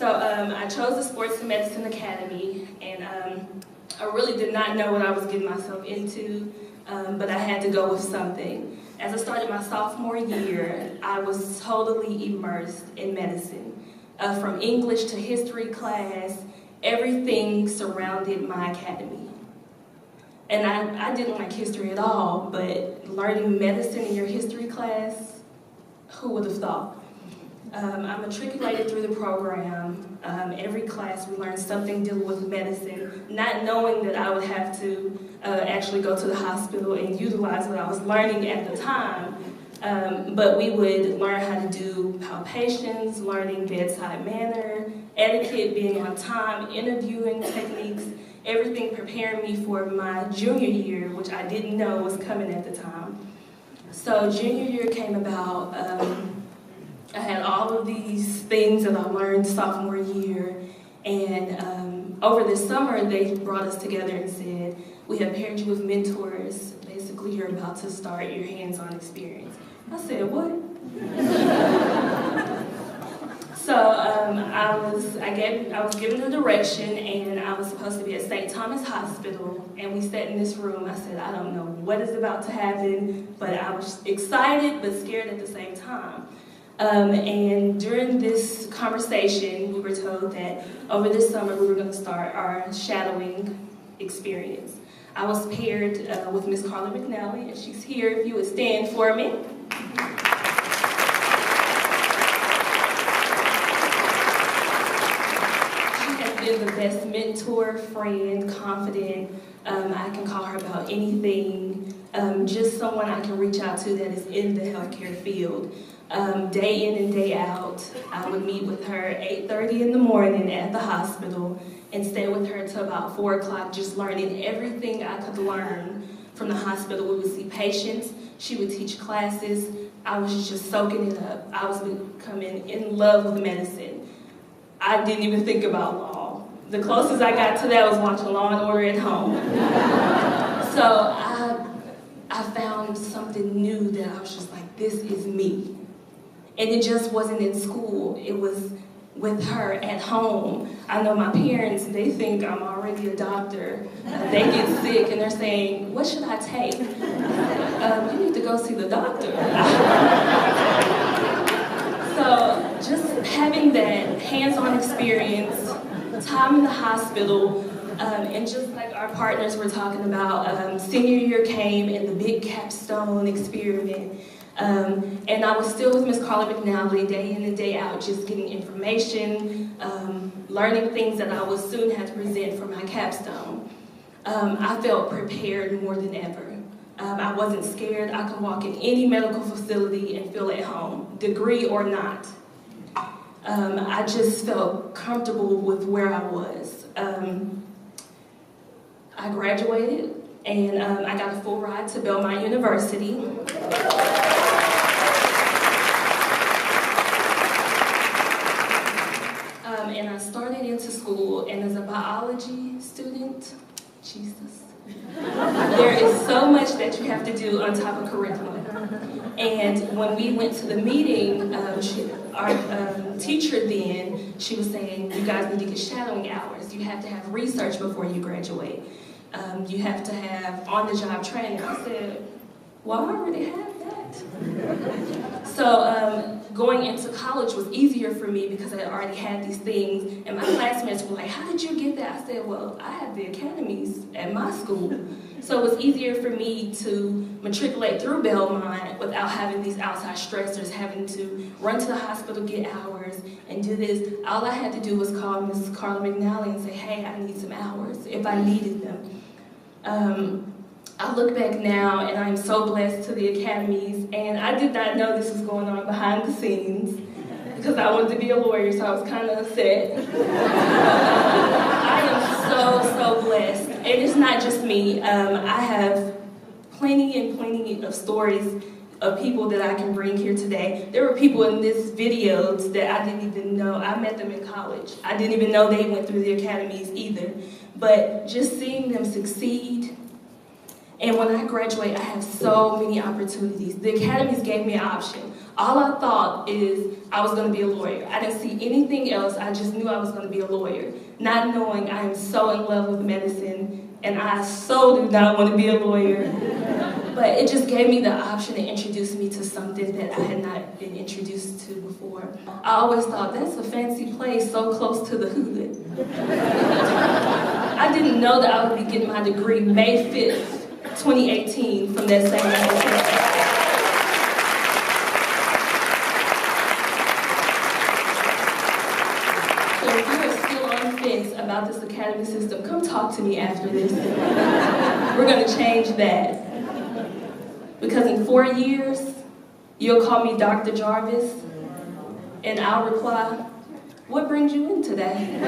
I chose the Sports and Medicine Academy, and I really did not know what I was getting myself into, but I had to go with something. As I started my sophomore year, I was totally immersed in medicine. From English to history class, everything surrounded my academy. And I didn't like history at all, but learning medicine in your history class, who would have thought? I matriculated through the program. Every class we learned something dealing with medicine, not knowing that I would have to actually go to the hospital and utilize what I was learning at the time. But we would learn how to do palpations, learning bedside manner, etiquette, being on time, interviewing techniques, everything preparing me for my junior year, which I didn't know was coming at the time. So junior year came about. I had all of these things that I learned sophomore year, and over the summer they brought us together and said, we have paired you with mentors. Basically, you're about to start your hands-on experience. I said, what? So I was given a direction, and I was supposed to be at St. Thomas Hospital, and we sat in this room. I said, I don't know what is about to happen, but I was excited but scared at the same time. And during this conversation, we were told that over this summer we were going to start our shadowing experience. I was paired with Miss Carla McNally, and she's here if you would stand for me. Been the best mentor, friend, confident. I can call her about anything. Just someone I can reach out to that is in the healthcare field. Day in and day out, I would meet with her 8:30 in the morning at the hospital and stay with her till about 4 o'clock, just learning everything I could learn from the hospital. We would see patients. She would teach classes. I was just soaking it up. I was becoming in love with medicine. I didn't even think about law. The closest I got to that was watching Law and Order at home. So I found something new that I was just like, this is me. And it just wasn't in school. It was with her at home. I know my parents, they think I'm already a doctor. They get sick and they're saying, what should I take? You need to go see the doctor. So just having that hands-on experience, time in the hospital, and just like our partners were talking about, senior year came and the big capstone experiment. And I was still with Miss Carla McNally day in and day out, just getting information, learning things that I would soon have to present for my capstone. I felt prepared more than ever. I wasn't scared. I could walk in any medical facility and feel at home, degree or not. I just felt comfortable with where I was. I graduated, and I got a full ride to Belmont University. And I started into school, and as a biology student, Jesus, there is so much that you have to do on top of curriculum. And when we went to the meeting, our teacher then, she was saying, you guys need to get shadowing hours. You have to have research before you graduate. You have to have on-the-job training. I said, well, I already have that. So going into college was easier for me because I already had these things, and my classmates were like, how did you get that? I said, well, I had the academies at my school. So it was easier for me to matriculate through Belmont without having these outside stressors, having to run to the hospital, get hours, and do this. All I had to do was call Miss Carla McNally and say, hey, I need some hours, if I needed them. I look back now, and I'm so blessed to the academies, and I did not know this was going on behind the scenes because I wanted to be a lawyer, so I was kind of upset. I am so blessed, and it's not just me. I have plenty of stories of people that I can bring here today. There were people in this videos that I didn't even know. I met them in college. I didn't even know they went through the academies either. But just seeing them succeed, and when I graduate, I have so many opportunities. The academies gave me an option. All I thought is I was going to be a lawyer. I didn't see anything else. I just knew I was going to be a lawyer, not knowing I am so in love with medicine, and I so do not want to be a lawyer. But it just gave me the option to introduce me to something that I had not been introduced to before. I always thought, that's a fancy place so close to the hood. I didn't know that I would be getting my degree May 5th, 2018 from that same institution. So if you are still on the fence about this academy system, come talk to me after this. We're going to change that. Because in 4 years, you'll call me Dr. Jarvis, and I'll reply, what brings you in today?